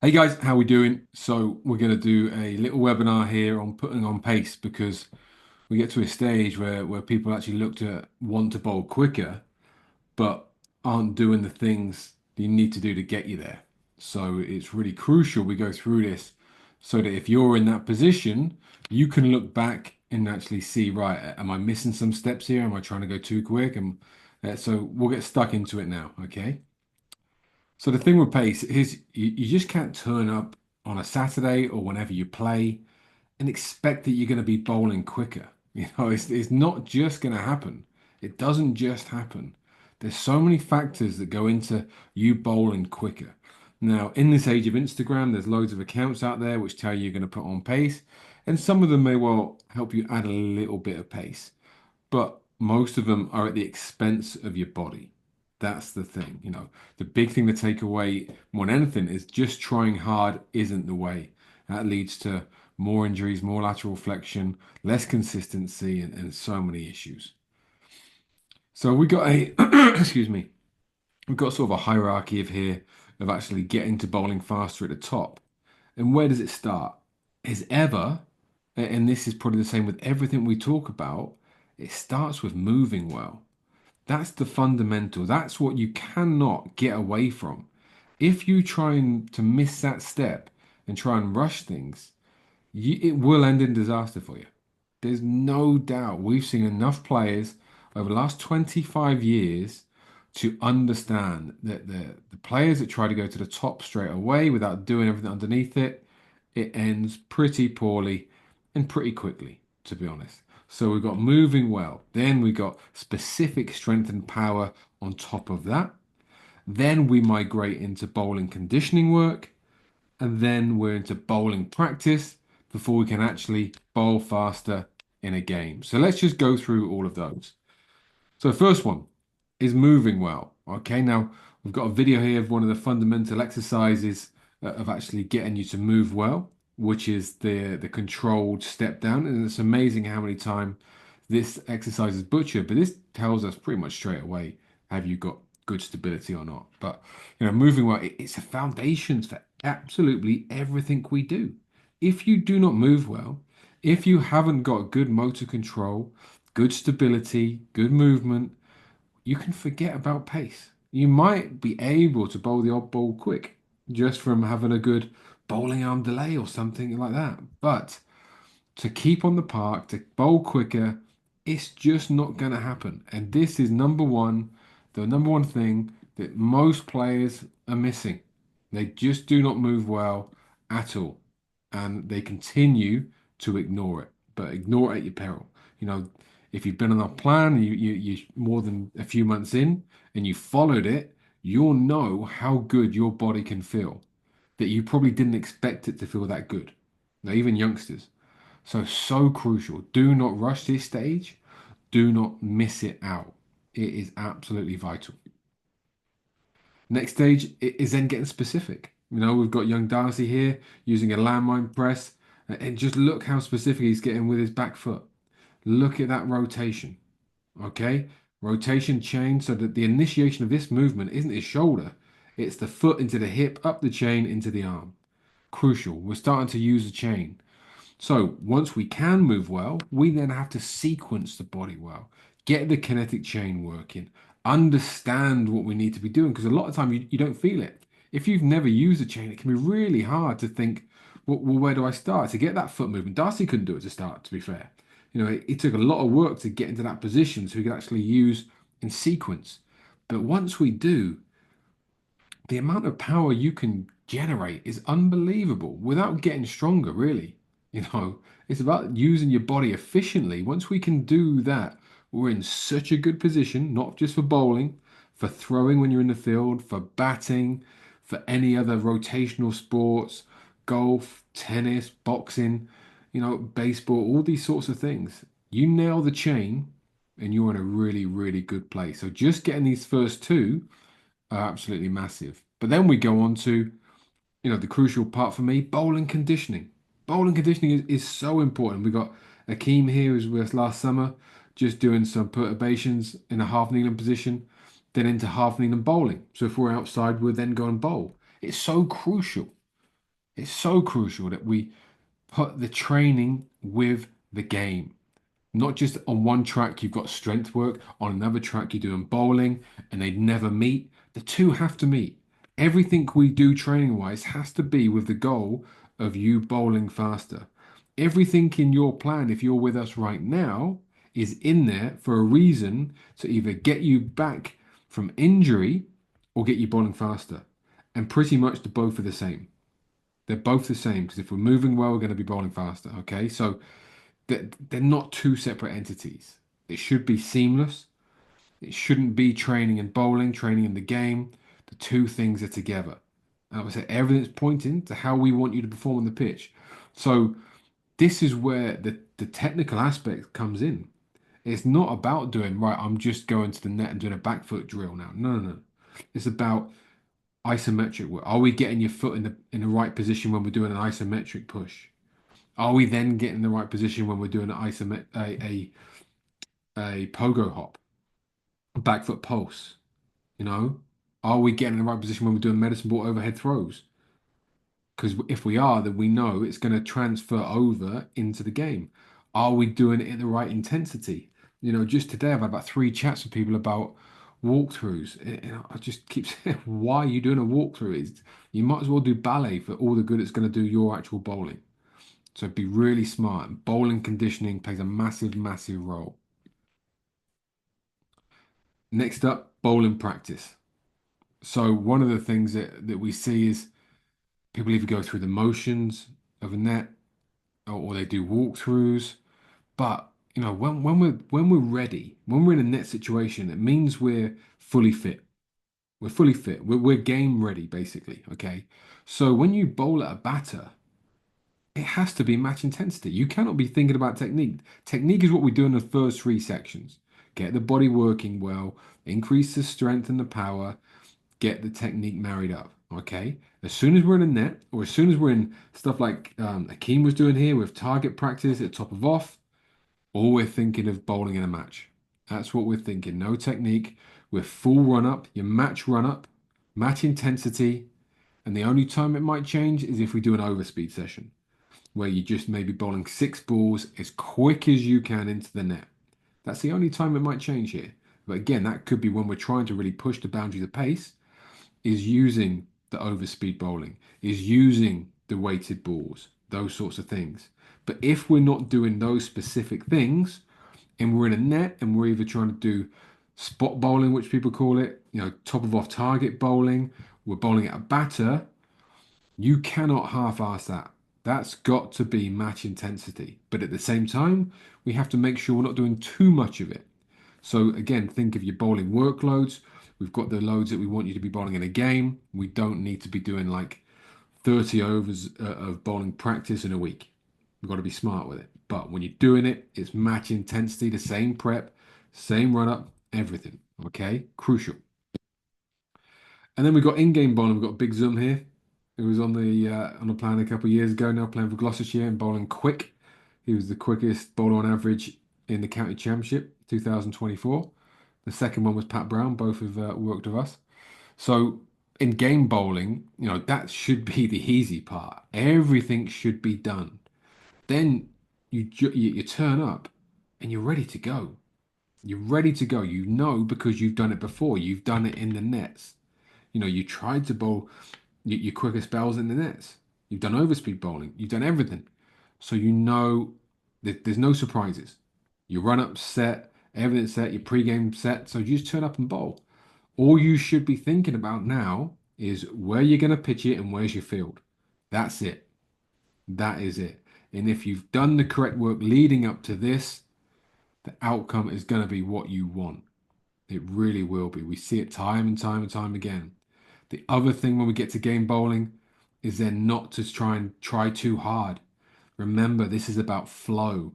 Hey guys, how we doing? So we're going to do a little webinar here on putting on pace because we get to a stage where people actually look to want to bowl quicker, but aren't doing the things you need to do to get you there. So it's really crucial we go through this so that if you're in that position, you can look back and actually see, right, am I missing some steps here? Am I trying to go too quick? And so we'll get stuck into it now, okay? So the thing with pace is you just can't turn up on a Saturday or whenever you play and expect that you're going to be bowling quicker. It's not just going to happen. It doesn't just happen. There's so many factors that go into you bowling quicker. Now, in this age of Instagram, there's loads of accounts out there which tell you you're going to put on pace, and some of them may well help you add a little bit of pace, but most of them are at the expense of your body. That's the thing. The big thing to take away more than anything is just trying hard isn't the way. That leads to more injuries, more lateral flexion, less consistency, and so many issues. So we got a, excuse me, we've got sort of a hierarchy of here of actually getting to bowling faster at the top. And where does it start? Is ever, and this is probably the same with everything we talk about, it starts with moving well. That's the fundamental. That's what you cannot get away from. If you try to miss that step and try and rush things, it will end in disaster for you. There's no doubt. We've seen enough players over the last 25 years to understand that the players that try to go to the top straight away without doing everything underneath it, it ends pretty poorly and pretty quickly, to be honest. So we've got moving well. Then we got specific strength and power on top of that. Then we migrate into bowling conditioning work. And then we're into bowling practice before we can actually bowl faster in a game. So let's just go through all of those. So first one is moving well. Okay, now we've got a video here of one of the fundamental exercises of actually getting you to move well, which is the controlled step down. And it's amazing how many times this exercise is butchered, but this tells us pretty much straight away, have you got good stability or not? But moving well, it's a foundation for absolutely everything we do. If you do not move well, if you haven't got good motor control, good stability, good movement, you can forget about pace. You might be able to bowl the odd ball quick just from having a good bowling arm delay or something like that. But to keep on the park, to bowl quicker, it's just not going to happen. And this is the number one thing that most players are missing. They just do not move well at all. And they continue to ignore it, but ignore it at your peril. You know, if you've been on a plan, you more than a few months in and you followed it, you'll know how good your body can feel that you probably didn't expect it to feel that good. Now, even youngsters. So crucial. Do not rush this stage. Do not miss it out. It is absolutely vital. Next stage is then getting specific. We've got young Darcy here using a landmine press, and just look how specific he's getting with his back foot. Look at that rotation. Okay? Rotation chain so that the initiation of this movement isn't his shoulder, it's the foot into the hip, up the chain, into the arm. Crucial. We're starting to use the chain. So once we can move well, we then have to sequence the body well, get the kinetic chain working, understand what we need to be doing. Because a lot of time you don't feel it. If you've never used a chain, it can be really hard to think, well, where do I start? To get that foot movement, Darcy couldn't do it to start, to be fair. It took a lot of work to get into that position so we could actually use in sequence. But once we do, the amount of power you can generate is unbelievable without getting stronger, really. It's about using your body efficiently. Once we can do that, we're in such a good position, not just for bowling, for throwing when you're in the field, for batting, for any other rotational sports, golf, tennis, boxing, baseball, all these sorts of things. You nail the chain and you're in a really, really good place. So just getting these first two are absolutely massive. But then we go on to, the crucial part for me, bowling conditioning. Bowling conditioning is so important. We got Akeem here who was with us last summer, just doing some perturbations in a half kneeling position, then into half kneeling bowling. So if we're outside, we'll then go and bowl. It's so crucial. It's so crucial that we put the training with the game. Not just on one track you've got strength work, on another track you're doing bowling, and they never meet. The two have to meet. Everything we do training wise has to be with the goal of you bowling faster. Everything in your plan, if you're with us right now, is in there for a reason to either get you back from injury or get you bowling faster. And pretty much the both are the same. They're both the same because if we're moving well, we're going to be bowling faster. Okay, so they're not two separate entities. It should be seamless. It shouldn't be training and bowling, training and the game. The two things are together. And I would say everything's pointing to how we want you to perform on the pitch. So this is where the technical aspect comes in. It's not about doing, right, I'm just going to the net and doing a back foot drill now. No, no, no. It's about isometric work. Are we getting your foot in the right position when we're doing an isometric push? Are we then getting the right position when we're doing an a pogo hop, a back foot pulse? You know, are we getting in the right position when we're doing medicine ball overhead throws? Because if we are, then we know it's going to transfer over into the game. Are we doing it at the right intensity? You know, just today I've had about three chats with people about walkthroughs. I just keep saying, why are you doing a walkthrough? You might as well do ballet for all the good it's going to do your actual bowling. So be really smart. Bowling conditioning plays a massive, massive role. Next up, bowling practice. So one of the things that we see is people either go through the motions of a net or they do walkthroughs. But you know, when we're ready, when we're in a net situation, it means we're fully fit. We're fully fit. We're game ready, basically. Okay. So when you bowl at a batter, it has to be match intensity. You cannot be thinking about technique. Technique is what we do in the first three sections. Get the body working well, increase the strength and the power, get the technique married up. Okay. As soon as we're in a net, or as soon as we're in stuff like Akeem was doing here with target practice at top of off, all we're thinking of bowling in a match. That's what we're thinking. No technique. We're full run up, your match run up, match intensity, and the only time it might change is if we do an overspeed session where you just maybe bowling six balls as quick as you can into the net. That's the only time it might change here. But again, that could be when we're trying to really push the boundaries of pace, is using the overspeed bowling, is using the weighted balls, those sorts of things. But if we're not doing those specific things and we're in a net and we're either trying to do spot bowling, which people call it, you know, top of off target bowling, we're bowling at a batter, you cannot half-ass that. That's got to be match intensity. But at the same time, we have to make sure we're not doing too much of it. So again, think of your bowling workloads. We've got the loads that we want you to be bowling in a game. We don't need to be doing like 30 overs of bowling practice in a week. We've got to be smart with it. But when you're doing it, it's match intensity, the same prep, same run up, everything. Okay, crucial. And then we've got in-game bowling. We've got Big Zoom here, who was on the plan a couple of years ago now, playing for Gloucestershire and bowling quick. He was the quickest bowler on average in the county championship, 2024. The second one was Pat Brown. Both have worked with us. So in game bowling, you know, that should be the easy part. Everything should be done. Then you turn up and you're ready to go. You're ready to go. You know because you've done it before. You've done it in the nets. You know, you tried to bowl your quickest spells in the nets. You've done overspeed bowling. You've done everything. So you know that there's no surprises. Your run up set, everything's set, your pre-game set. So you just turn up and bowl. All you should be thinking about now is where you're going to pitch it and where's your field. That's it. That is it. And if you've done the correct work leading up to this, the outcome is going to be what you want. It really will be. We see it time and time and time again. The other thing when we get to game bowling is then not to try too hard. Remember, this is about flow.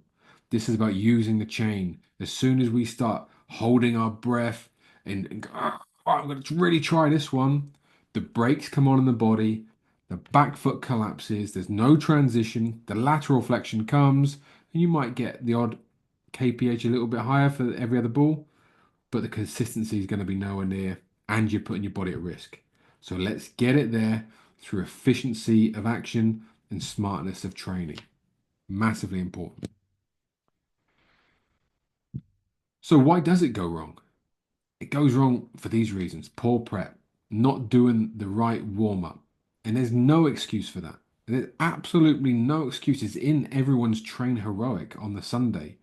This is about using the chain. As soon as we start holding our breath and go, "Ah, I'm going to really try this one," the brakes come on in the body, the back foot collapses, there's no transition, the lateral flexion comes, and you might get the odd kph a little bit higher for every other ball, but the consistency is going to be nowhere near, and you're putting your body at risk. So let's get it there through efficiency of action and smartness of training. Massively important. So, why does it go wrong? It goes wrong for these reasons: poor prep, not doing the right warm up. And there's no excuse for that. There's absolutely no excuses in everyone's train heroic on the Sunday.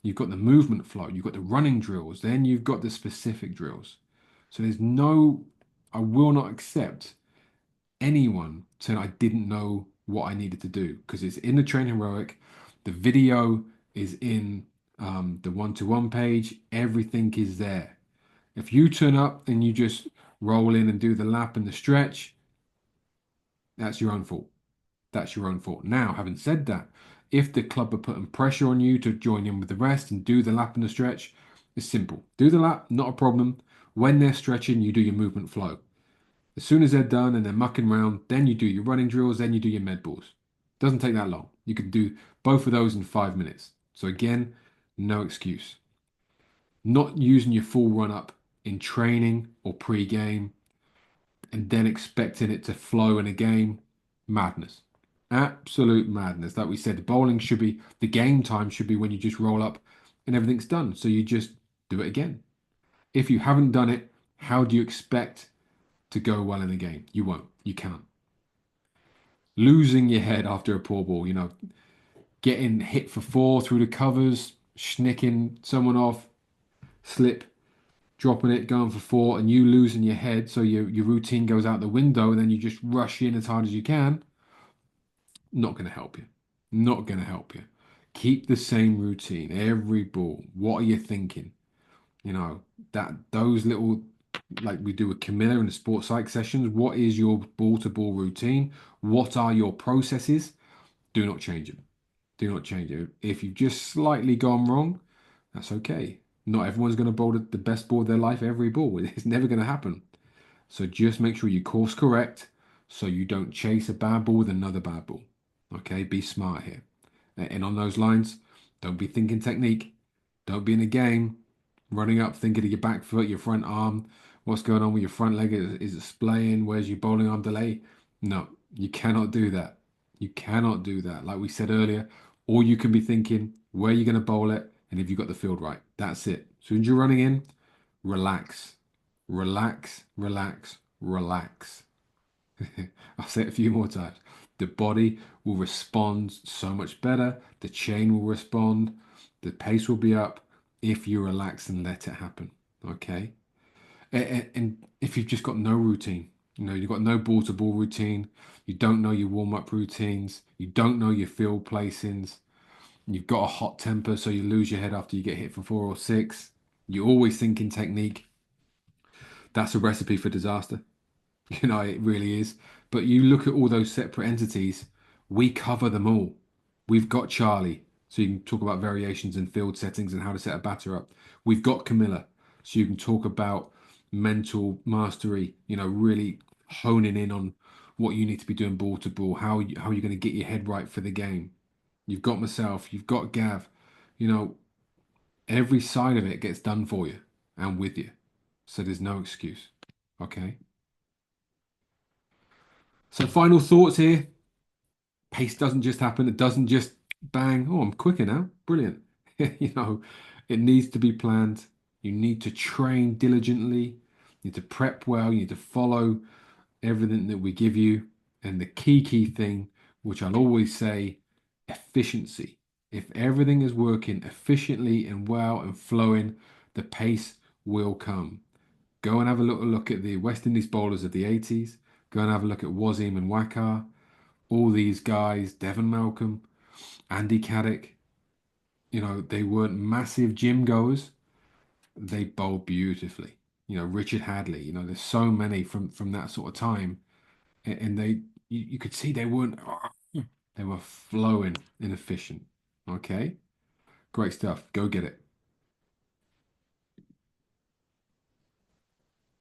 You've got the movement flow, you've got the running drills, then you've got the specific drills. So there's no, I will not accept anyone saying I didn't know what I needed to do because it's in the train heroic. The video is in the one-to-one page. Everything is there. If you turn up and you just roll in and do the lap and the stretch, that's your own fault. That's your own fault. Now, having said that, if the club are putting pressure on you to join in with the rest and do the lap and the stretch, it's simple. Do the lap, not a problem. When they're stretching, you do your movement flow. As soon as they're done and they're mucking around, then you do your running drills, then you do your med balls. Doesn't take that long. You can do both of those in 5 minutes. So again, no excuse. Not using your full run up in training or pre-game and then expecting it to flow in a game, madness. Absolute madness. Like we said, the bowling should be, the game time should be when you just roll up and everything's done. So you just do it again. If you haven't done it, how do you expect to go well in the game? You won't. You can't. Losing your head after a poor ball, getting hit for four through the covers, schnicking someone off, slip, dropping it, going for four, and you losing your head, so your routine goes out the window, and then you just rush in as hard as you can. Not going to help you. Not going to help you. Keep the same routine every ball. What are you thinking? You know, that those little, like we do with Camilla in the sports psych sessions, what is your ball to ball routine? What are your processes? Do not change it. Do not change it. If you've just slightly gone wrong, that's okay. Not everyone's going to bowl the best ball of their life every ball. It's never going to happen. So just make sure you course correct so you don't chase a bad ball with another bad ball. Okay, be smart here. And on those lines, don't be thinking technique. Don't be in a game running up thinking of your back foot, your front arm, what's going on with your front leg. Is it splaying? Where's your bowling arm delay? No, you cannot do that. You cannot do that. Like we said earlier, all you can be thinking, where you're going to bowl it, and if you got the field right. That's it. As soon as you're running in, relax. Relax, relax, relax. I'll say it a few more times. The body will respond so much better. The chain will respond. The pace will be up if you relax and let it happen. Okay. And if you've just got no routine, you've got no ball to ball routine, you don't know your warm up routines, you don't know your field placings, you've got a hot temper, so you lose your head after you get hit for four or six, you're always thinking technique, that's a recipe for disaster. It really is. But you look at all those separate entities, we cover them all. We've got Charlie, so you can talk about variations in field settings and how to set a batter up. We've got Camilla, so you can talk about mental mastery, really honing in on what you need to be doing ball to ball, how you're going to get your head right for the game. You've got myself, you've got Gav, you know, every side of it gets done for you and with you. So there's no excuse. Okay. So final thoughts here. Pace doesn't just happen. It doesn't just bang. Oh, I'm quicker now. Brilliant. You know, it needs to be planned. You need to train diligently. You need to prep well. You need to follow everything that we give you. And the key thing, which I'll always say, efficiency. If everything is working efficiently and well and flowing, the pace will come. Go and have a little look at the West Indies bowlers of the 80s. Go and have a look at Wasim and Wakar, all these guys, Devon Malcolm, Andy Caddick. They weren't massive gym goers. They bowled beautifully. Richard Hadley. There's so many from that sort of time, and you could see they weren't. They were flowing and efficient. Okay, great stuff. Go get it.